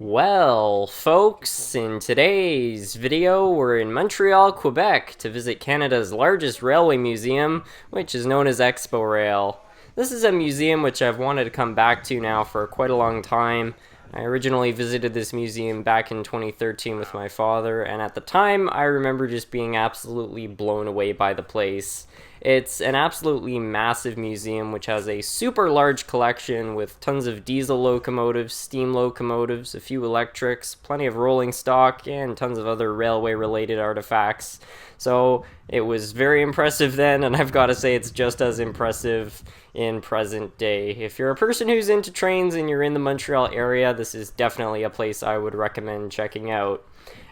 Well, folks, in today's video, we're in Montreal, Quebec to visit Canada's largest railway museum, which is known as Expo Rail. This is a museum which I've wanted to come back to now for quite a long time. I originally visited this museum back in 2013 with my father, and at the time, I remember just being absolutely blown away by the place. It's an absolutely massive museum which has a super large collection with tons of diesel locomotives, steam locomotives, a few electrics, plenty of rolling stock, and tons of other railway related artifacts. So it was very impressive then, and I've got to say it's just as impressive in present day. If you're a person who's into trains and you're in the Montreal area, this is definitely a place I would recommend checking out.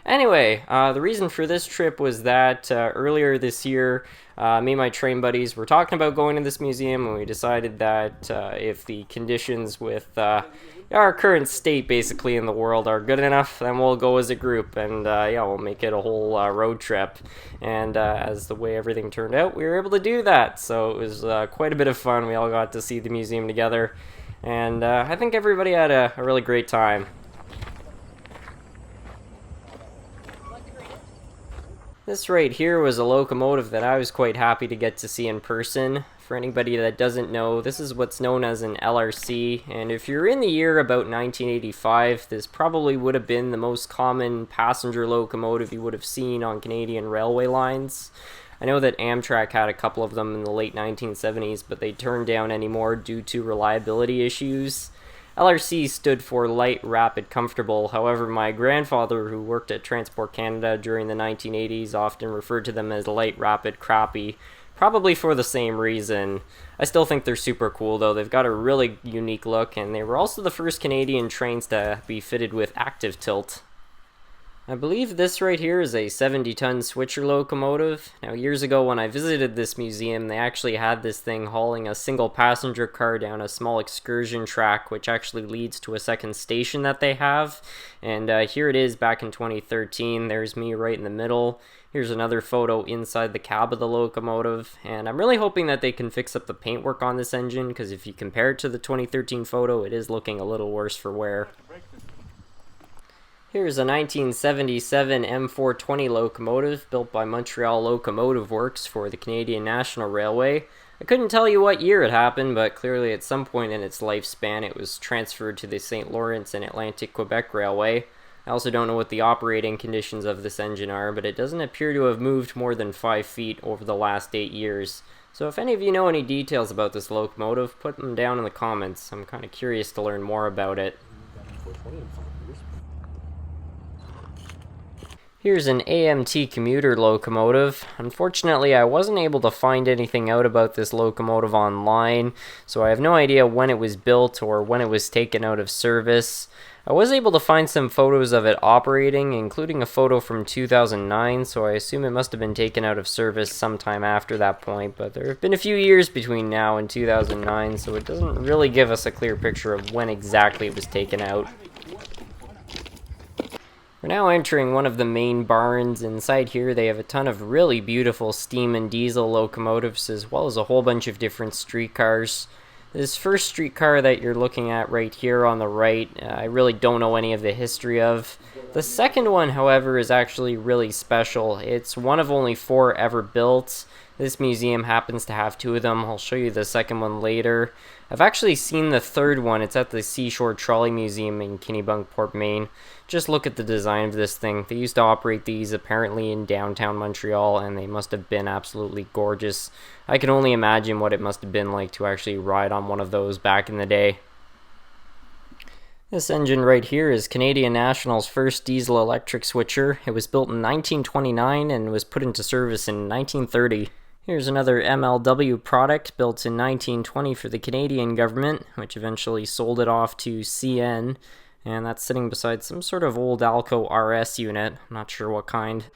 Anyway, the reason for this trip was that earlier this year, me and my train buddies were talking about going to this museum, and we decided that if the conditions with our current state basically in the world are good enough, then we'll go as a group, and we'll make it a whole road trip. And as the way everything turned out, we were able to do that, so it was quite a bit of fun. We all got to see the museum together, and I think everybody had a really great time. This right here was a locomotive that I was quite happy to get to see in person. For anybody that doesn't know, this is what's known as an LRC, and if you're in the year about 1985, this probably would have been the most common passenger locomotive you would have seen on Canadian railway lines. I know that Amtrak had a couple of them in the late 1970s, but they turned down anymore due to reliability issues. LRC stood for Light, Rapid, Comfortable. However, my grandfather, who worked at Transport Canada during the 1980s, often referred to them as Light, Rapid, Crappy, probably for the same reason. I still think they're super cool, though. They've got a really unique look, and they were also the first Canadian trains to be fitted with active tilt. I believe this right here is a 70-ton switcher locomotive. Now, years ago when I visited this museum, they actually had this thing hauling a single passenger car down a small excursion track, which actually leads to a second station that they have. And here it is back in 2013. There's me right in the middle. Here's another photo inside the cab of the locomotive, and I'm really hoping that they can fix up the paintwork on this engine, because if you compare it to the 2013 photo, it is looking a little worse for wear. Here's a 1977 M420 locomotive built by Montreal Locomotive Works for the Canadian National Railway. I couldn't tell you what year it happened, but clearly at some point in its lifespan it was transferred to the St. Lawrence and Atlantic Quebec Railway. I also don't know what the operating conditions of this engine are, but it doesn't appear to have moved more than 5 feet over the last 8 years. So if any of you know any details about this locomotive, put them down in the comments. I'm kind of curious to learn more about it. Here's an Amt Commuter Locomotive. Unfortunately, I wasn't able to find anything out about this locomotive online, so I have no idea when it was built or when it was taken out of service. I was able to find some photos of it operating, including a photo from 2009, so I assume it must have been taken out of service sometime after that point, but there have been a few years between now and 2009, so it doesn't really give us a clear picture of when exactly it was taken out. We're now entering one of the main barns. Inside here they have a ton of really beautiful steam and diesel locomotives, as well as a whole bunch of different streetcars. This first streetcar that you're looking at right here on the right, I really don't know any of the history of. The second one, however, is actually really special. It's one of only 4 ever built. This museum happens to have 2 of them. I'll show you the second one later. I've actually seen the third one. It's at the Seashore Trolley Museum in Kennebunkport, Maine. Just look at the design of this thing. They used to operate these apparently in downtown Montreal, and they must have been absolutely gorgeous. I can only imagine what it must have been like to actually ride on one of those back in the day. This engine right here is Canadian National's first diesel-electric switcher. It was built in 1929 and was put into service in 1930. Here's another MLW product built in 1920 for the Canadian government, which eventually sold it off to CN, and that's sitting beside some sort of old Alco RS unit. I'm not sure what kind.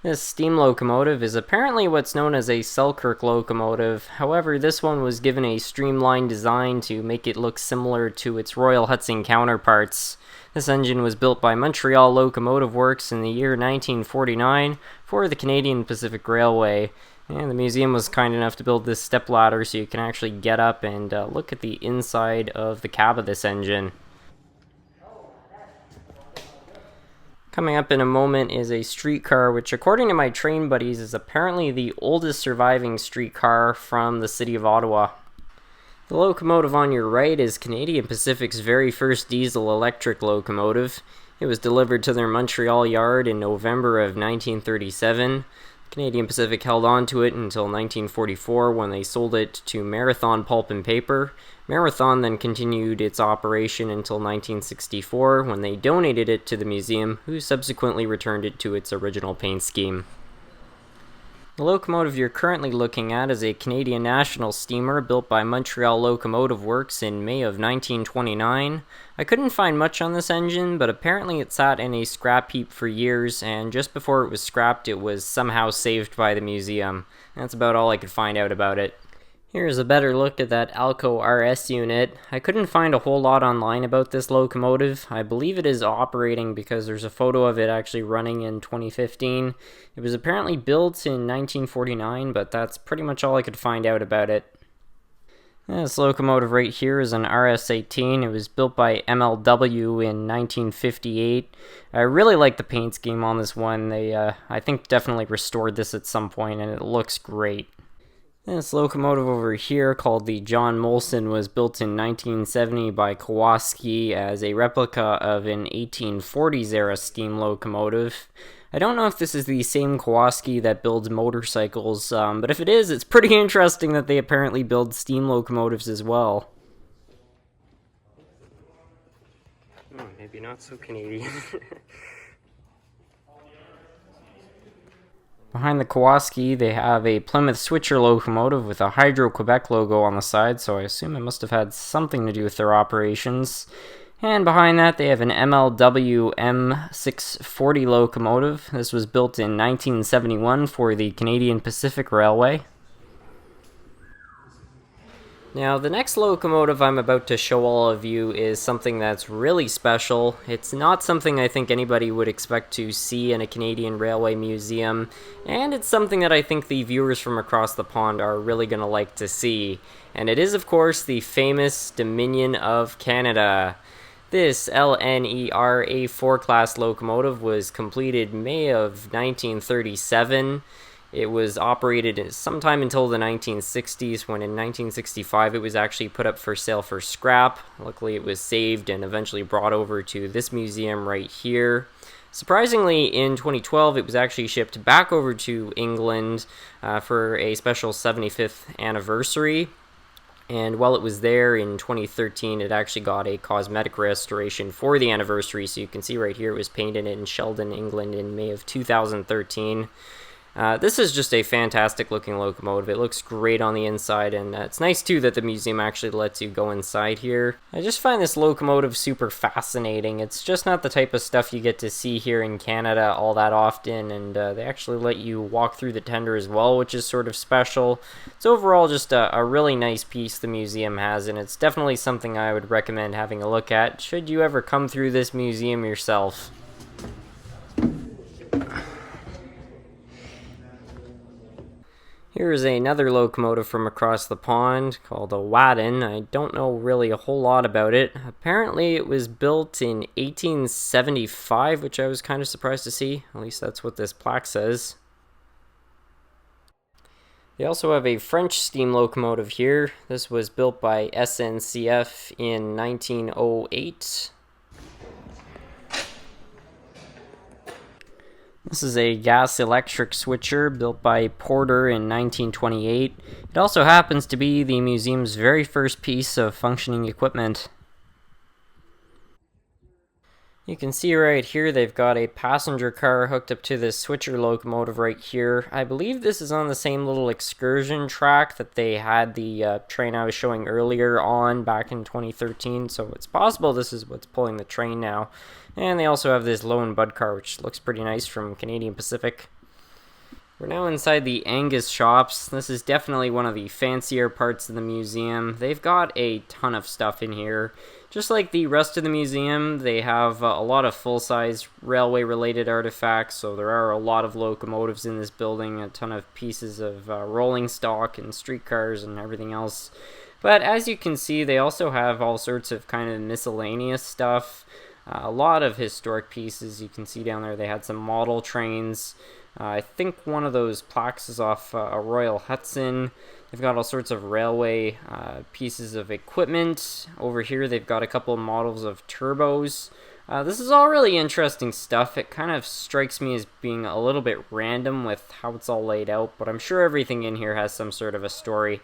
This steam locomotive is apparently what's known as a Selkirk locomotive. However, this one was given a streamlined design to make it look similar to its Royal Hudson counterparts. This engine was built by Montreal Locomotive Works in the year 1949 for the Canadian Pacific Railway. And the museum was kind enough to build this stepladder so you can actually get up and look at the inside of the cab of this engine. Coming up in a moment is a streetcar, which according to my train buddies is apparently the oldest surviving streetcar from the city of Ottawa. The locomotive on your right is Canadian Pacific's very first diesel-electric locomotive. It was delivered to their Montreal yard in November of 1937. Canadian Pacific held on to it until 1944 when they sold it to Marathon Pulp and Paper. Marathon then continued its operation until 1964 when they donated it to the museum, who subsequently returned it to its original paint scheme. The locomotive you're currently looking at is a Canadian National steamer built by Montreal Locomotive Works in May of 1929. I couldn't find much on this engine, but apparently it sat in a scrap heap for years, and just before it was scrapped it was somehow saved by the museum. That's about all I could find out about it. Here's a better look at that Alco RS unit. I couldn't find a whole lot online about this locomotive. I believe it is operating because there's a photo of it actually running in 2015. It was apparently built in 1949, but that's pretty much all I could find out about it. This locomotive right here is an RS-18. It was built by MLW in 1958. I really like the paint scheme on this one. They, I think, definitely restored this at some point, and it looks great. This locomotive over here, called the John Molson, was built in 1970 by Kowalski as a replica of an 1840s-era steam locomotive. I don't know if this is the same Kowalski that builds motorcycles, but if it is, it's pretty interesting that they apparently build steam locomotives as well. Maybe not so Canadian. Behind the Kowalski, they have a Plymouth Switcher Locomotive with a Hydro-Quebec logo on the side, so I assume it must have had something to do with their operations. And behind that, they have an MLW M420 Locomotive. This was built in 1971 for the Canadian Pacific Railway. Now, the next locomotive I'm about to show all of you is something that's really special. It's not something I think anybody would expect to see in a Canadian Railway museum, and it's something that I think the viewers from across the pond are really going to like to see. And it is, of course, the famous Dominion of Canada. This LNER A4 class locomotive was completed May of 1937. It was operated sometime until the 1960s, when in 1965 it was actually put up for sale for scrap. Luckily it was saved and eventually brought over to this museum right here. Surprisingly, in 2012 it was actually shipped back over to England for a special 75th anniversary. And while it was there in 2013, it actually got a cosmetic restoration for the anniversary. So you can see right here it was painted in Sheldon, England in May of 2013. This is just a fantastic looking locomotive. It looks great on the inside, and it's nice too that the museum actually lets you go inside here. I just find this locomotive super fascinating. It's just not the type of stuff you get to see here in Canada all that often, and they actually let you walk through the tender as well, which is sort of special. It's overall just a really nice piece the museum has, and it's definitely something I would recommend having a look at should you ever come through this museum yourself. Here's another locomotive from across the pond called Aladdin. I don't know really a whole lot about it. Apparently it was built in 1875, which I was kind of surprised to see. At least that's what this plaque says. They also have a French steam locomotive here. This was built by SNCF in 1908. This is a gas-electric switcher built by Porter in 1928. It also happens to be the museum's very first piece of functioning equipment. You can see right here they've got a passenger car hooked up to this switcher locomotive right here. I believe this is on the same little excursion track that they had the train I was showing earlier on back in 2013, so it's possible this is what's pulling the train now. And they also have this Low and Bud car, which looks pretty nice from Canadian Pacific. We're now inside the Angus Shops. This is definitely one of the fancier parts of the museum. They've got a ton of stuff in here. Just like the rest of the museum, they have a lot of full-size railway-related artifacts, so there are a lot of locomotives in this building, a ton of pieces of rolling stock and streetcars and everything else. But as you can see, they also have all sorts of kind of miscellaneous stuff. A lot of historic pieces. You can see down there they had some model trains. I think one of those plaques is off a Royal Hudson. They've got all sorts of railway pieces of equipment. Over here they've got a couple of models of turbos. This is all really interesting stuff. It kind of strikes me as being a little bit random with how it's all laid out, but I'm sure everything in here has some sort of a story.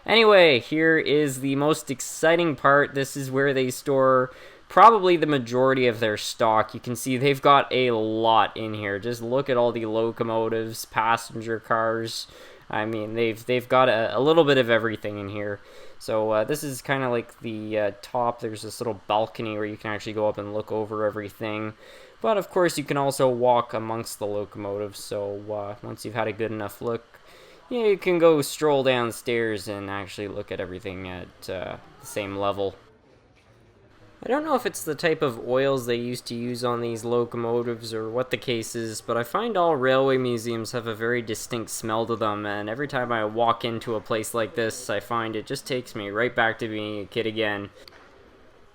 Anyway, here is the most exciting part. This is where they store probably the majority of their stock. You can see they've got a lot in here. Just look at all the locomotives, passenger cars. I mean, they've got a little bit of everything in here. So this is kind of like the top. There's this little balcony where you can actually go up and look over everything. But of course, you can also walk amongst the locomotives. So once you've had a good enough look, yeah, you can go stroll downstairs and actually look at everything at the same level. I don't know if it's the type of oils they used to use on these locomotives or what the case is, but I find all railway museums have a very distinct smell to them, and every time I walk into a place like this, I find it just takes me right back to being a kid again.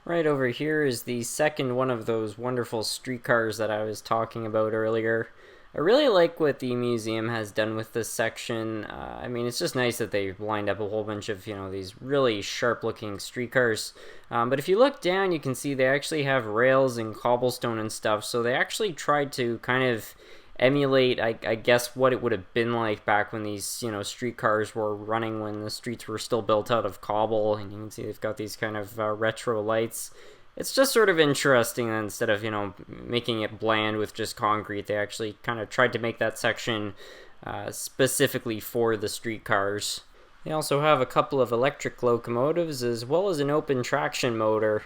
Right over here is the second one of those wonderful streetcars that I was talking about earlier. I really like what the museum has done with this section. I mean, it's just nice that they lined up a whole bunch of, these really sharp-looking streetcars. But if you look down, you can see they actually have rails and cobblestone and stuff. So they actually tried to kind of emulate, I guess, what it would have been like back when these, streetcars were running when the streets were still built out of cobble. And you can see they've got these kind of retro lights. It's just sort of interesting that instead of, making it bland with just concrete, they actually kind of tried to make that section specifically for the streetcars. They also have a couple of electric locomotives as well as an open traction motor.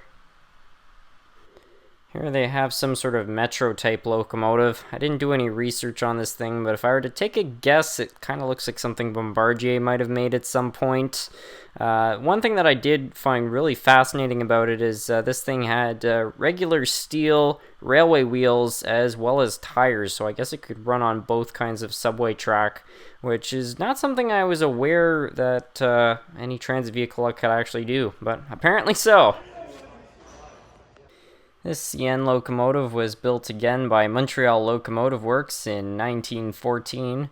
Here they have some sort of metro type locomotive. I didn't do any research on this thing, but if I were to take a guess, it kind of looks like something Bombardier might have made at some point. One thing that I did find really fascinating about it is this thing had regular steel railway wheels as well as tires, so I guess it could run on both kinds of subway track, which is not something I was aware that any transit vehicle could actually do, but apparently so. This CN locomotive was built again by Montreal Locomotive Works in 1914,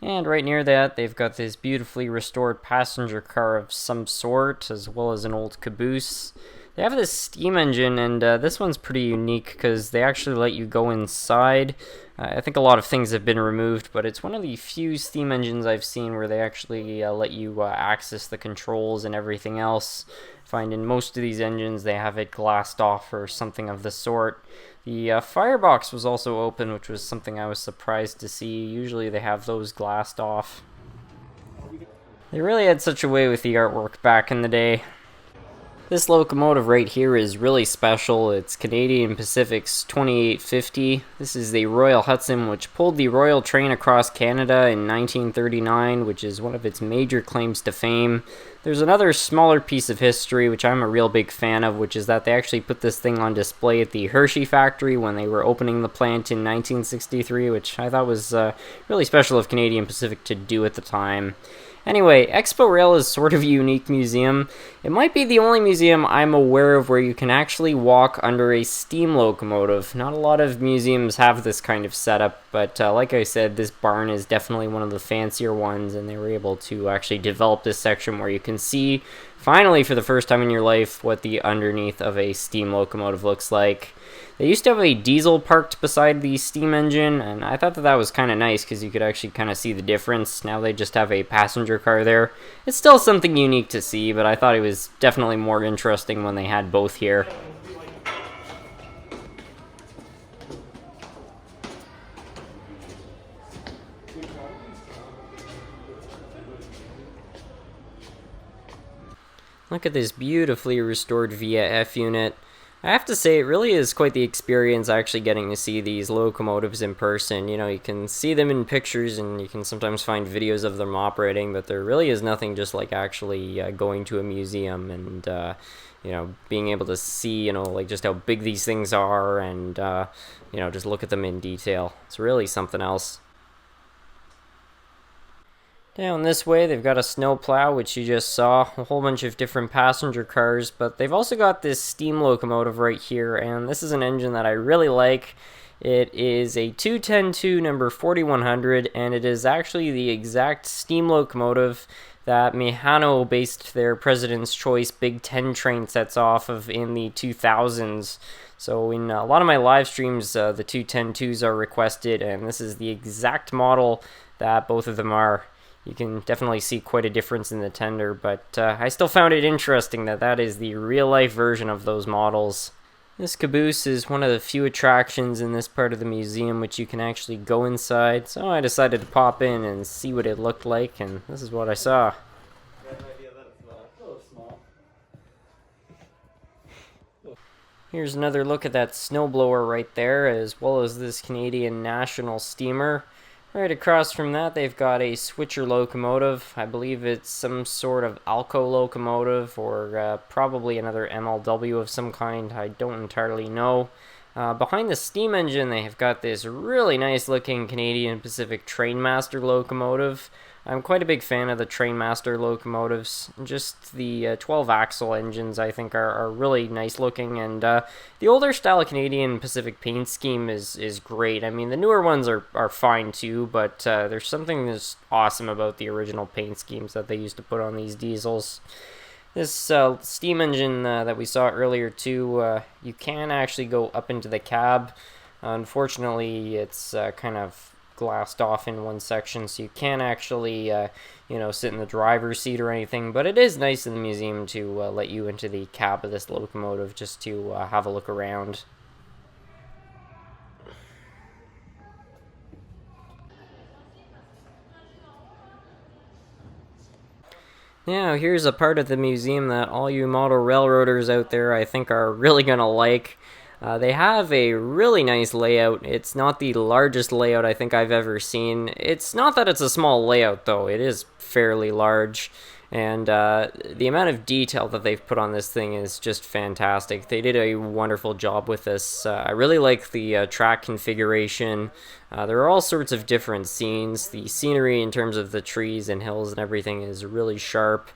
and right near that they've got this beautifully restored passenger car of some sort, as well as an old caboose. They have this steam engine, and this one's pretty unique because they actually let you go inside. I think a lot of things have been removed, but it's one of the few steam engines I've seen where they actually let you access the controls and everything else. I find in most of these engines they have it glassed off or something of the sort. The firebox was also open, which was something I was surprised to see. Usually they have those glassed off. They really had such a way with the artwork back in the day. This locomotive right here is really special. It's Canadian Pacific's 2850. This is the Royal Hudson, which pulled the Royal train across Canada in 1939, which is one of its major claims to fame. There's another smaller piece of history, which I'm a real big fan of, which is that they actually put this thing on display at the Hershey factory when they were opening the plant in 1963, which I thought was really special of Canadian Pacific to do at the time. Anyway, Expo Rail is sort of a unique museum. It might be the only museum I'm aware of where you can actually walk under a steam locomotive. Not a lot of museums have this kind of setup, but like I said, this barn is definitely one of the fancier ones, and they were able to actually develop this section where you can see, finally for the first time in your life, what the underneath of a steam locomotive looks like. They used to have a diesel parked beside the steam engine, and I thought that was kind of nice because you could actually kind of see the difference. Now they just have a passenger car there. It's still something unique to see, but I thought it was definitely more interesting when they had both here. Look at this beautifully restored VF unit. I have to say, it really is quite the experience actually getting to see these locomotives in person. You can see them in pictures and you can sometimes find videos of them operating, but there really is nothing just like actually going to a museum and, being able to see, like just how big these things are and, just look at them in detail. It's really something else. Down this way, they've got a snowplow, which you just saw, a whole bunch of different passenger cars, but they've also got this steam locomotive right here, and this is an engine that I really like. It is a 210-2 number 4100, and it is actually the exact steam locomotive that Mihano based their President's Choice Big Ten train sets off of in the 2000s. So in a lot of my live streams, the 210-2s are requested, and this is the exact model that both of them are. You can definitely see quite a difference in the tender, but I still found it interesting that that is the real-life version of those models. This caboose is one of the few attractions in this part of the museum which you can actually go inside, so I decided to pop in and see what it looked like, and this is what I saw. Here's another look at that snowblower right there, as well as this Canadian National steamer. Right across from that, they've got a switcher locomotive. I believe it's some sort of Alco locomotive, or probably another MLW of some kind. I don't entirely know. Behind the steam engine, they have got this really nice looking Canadian Pacific Trainmaster locomotive. I'm quite a big fan of the Trainmaster locomotives. Just the 12-axle engines, I think, are really nice looking, and the older style Canadian Pacific paint scheme is great. I mean, the newer ones are fine too, but there's something that's awesome about the original paint schemes that they used to put on these diesels. This steam engine that we saw earlier too, you can actually go up into the cab. Unfortunately, it's kind of glassed off in one section, so you can't actually sit in the driver's seat or anything, but it is nice in the museum to let you into the cab of this locomotive just to have a look around. Now here's a part of the museum that all you model railroaders out there I think are really gonna like. They have a really nice layout. It's not the largest layout I think I've ever seen. It's not that it's a small layout, though. It is fairly large. And the amount of detail that they've put on this thing is just fantastic. They did a wonderful job with this. I really like the track configuration. There are all sorts of different scenes. The scenery in terms of the trees and hills and everything is really sharp.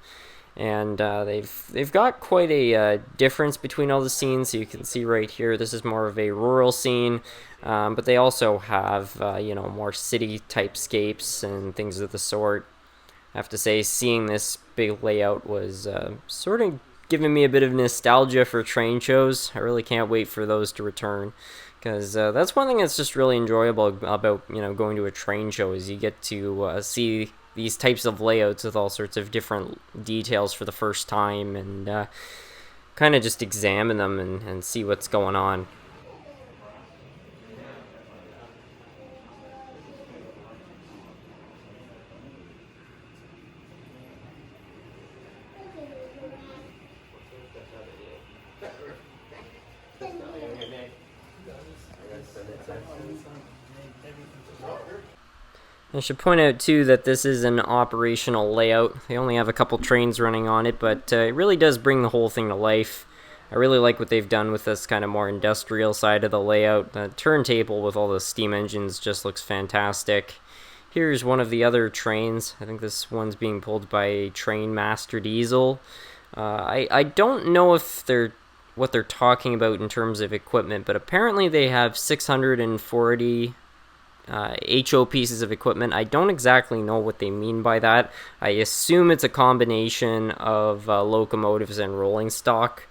And they've got quite a difference between all the scenes. So you can see right here, this is more of a rural scene, but they also have more city typescapes and things of the sort. I have to say, seeing this big layout was sort of giving me a bit of nostalgia for train shows. I really can't wait for those to return, because that's one thing that's just really enjoyable about going to a train show, is you get to see these types of layouts with all sorts of different details for the first time, and kind of just examine them and see what's going on. I should point out too that this is an operational layout. They only have a couple trains running on it, but it really does bring the whole thing to life. I really like what they've done with this kind of more industrial side of the layout. The turntable with all the steam engines just looks fantastic. Here's one of the other trains. I think this one's being pulled by a Trainmaster diesel. I don't know if what they're talking about in terms of equipment, but apparently they have 640 HO pieces of equipment. I don't exactly know what they mean by that. I assume it's a combination of locomotives and rolling stock,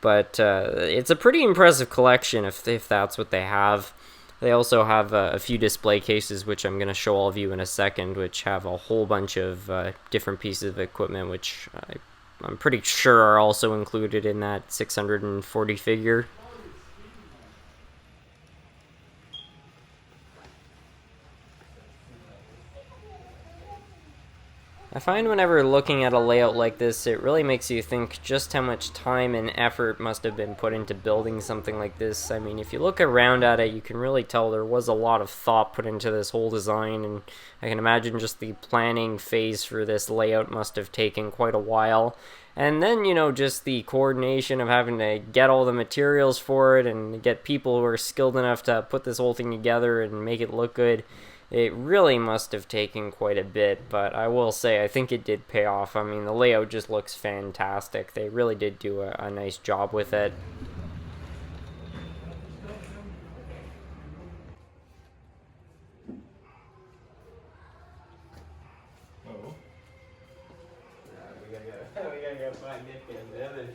but it's a pretty impressive collection if that's what they have. They also have a few display cases, which I'm going to show all of you in a second, which have a whole bunch of different pieces of equipment, which I'm pretty sure are also included in that 640 figure. I find whenever looking at a layout like this, it really makes you think just how much time and effort must have been put into building something like this. I mean, if you look around at it, you can really tell there was a lot of thought put into this whole design, and I can imagine just the planning phase for this layout must have taken quite a while. And then, you know, just the coordination of having to get all the materials for it and get people who are skilled enough to put this whole thing together and make it look good. It really must have taken quite a bit, but I will say I think it did pay off. I mean, the layout just looks fantastic. They really did do a nice job with it. We gotta go find Nick and the other.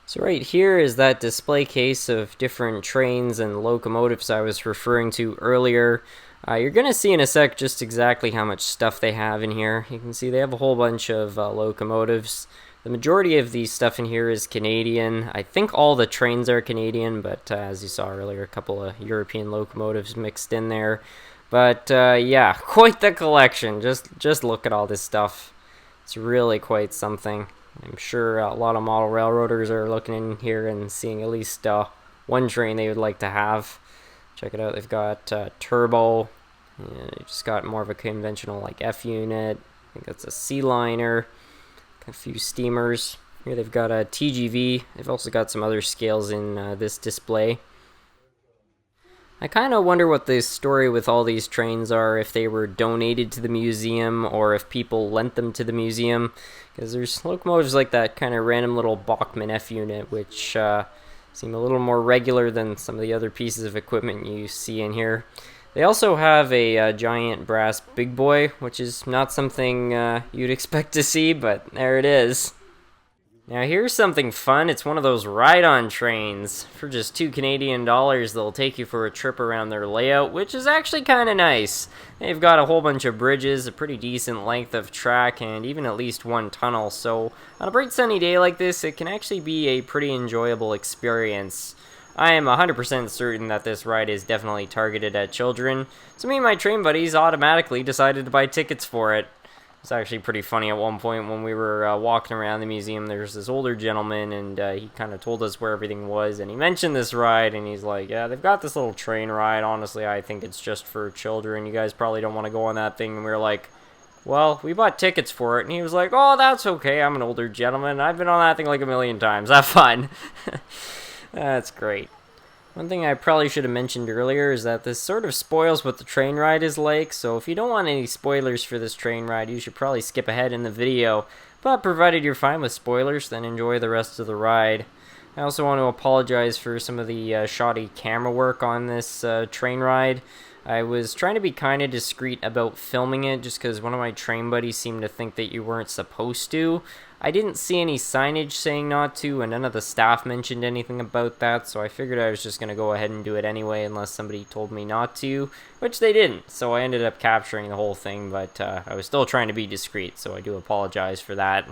So right here is that display case of different trains and locomotives I was referring to earlier. You're going to see in a sec just exactly how much stuff they have in here. You can see they have a whole bunch of locomotives. The majority of the stuff in here is Canadian. I think all the trains are Canadian, but as you saw earlier, a couple of European locomotives mixed in there. But yeah, quite the collection. Just look at all this stuff. It's really quite something. I'm sure a lot of model railroaders are looking in here and seeing at least one train they would like to have. Check it out. They've got turbo. They just got more of a conventional like F unit. I think that's a C liner. A few steamers. Here they've got a TGV. They've also got some other scales in this display. I kind of wonder what the story with all these trains are, if they were donated to the museum or if people lent them to the museum, because there's locomotives like that kind of random little Bachmann F unit, which seem a little more regular than some of the other pieces of equipment you see in here. They also have a giant brass big boy, which is not something you'd expect to see, but there it is. Now here's something fun. It's one of those ride-on trains. For just $2 Canadian, they'll take you for a trip around their layout, which is actually kind of nice. They've got a whole bunch of bridges, a pretty decent length of track, and even at least one tunnel. So on a bright sunny day like this, it can actually be a pretty enjoyable experience. I am 100% certain that this ride is definitely targeted at children, so me and my train buddies automatically decided to buy tickets for it. It's actually pretty funny. At one point when we were walking around the museum, there's this older gentleman, and he kind of told us where everything was, and he mentioned this ride, and he's like, yeah, they've got this little train ride. Honestly, I think it's just for children. You guys probably don't want to go on that thing. And we were like, well, we bought tickets for it. And he was like, oh, that's okay. I'm an older gentleman. I've been on that thing like a million times. Have fun. That's great. One thing I probably should have mentioned earlier is that this sort of spoils what the train ride is like, so if you don't want any spoilers for this train ride, you should probably skip ahead in the video, but provided you're fine with spoilers, then enjoy the rest of the ride. I also want to apologize for some of the shoddy camera work on this train ride. I was trying to be kind of discreet about filming it just because one of my train buddies seemed to think that you weren't supposed to. I didn't see any signage saying not to, and none of the staff mentioned anything about that, so I figured I was just going to go ahead and do it anyway unless somebody told me not to, which they didn't, so I ended up capturing the whole thing, but I was still trying to be discreet, so I do apologize for that.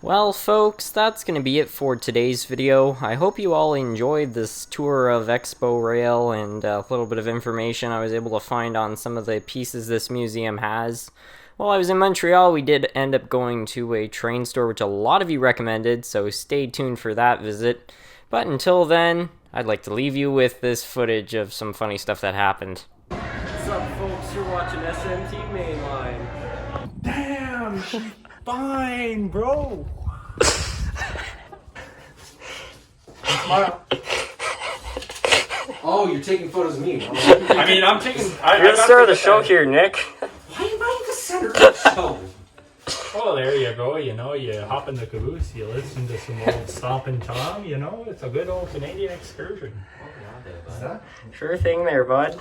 Well, folks, that's going to be it for today's video. I hope you all enjoyed this tour of Expo Rail and a little bit of information I was able to find on some of the pieces this museum has. While I was in Montreal, we did end up going to a train store, which a lot of you recommended, so stay tuned for that visit. But until then, I'd like to leave you with this footage of some funny stuff that happened. What's up, folks? You're watching SMT Mainline. Damn, she's fine, bro. Smile. Oh, you're taking photos of me. I mean, I'm taking. You're the star of the show here, Nick. Why am I the center of the show? Oh, there you go. You know, you hop in the caboose, you listen to some old Stompin' Tom. You know, it's a good old Canadian excursion. Sure thing there, bud.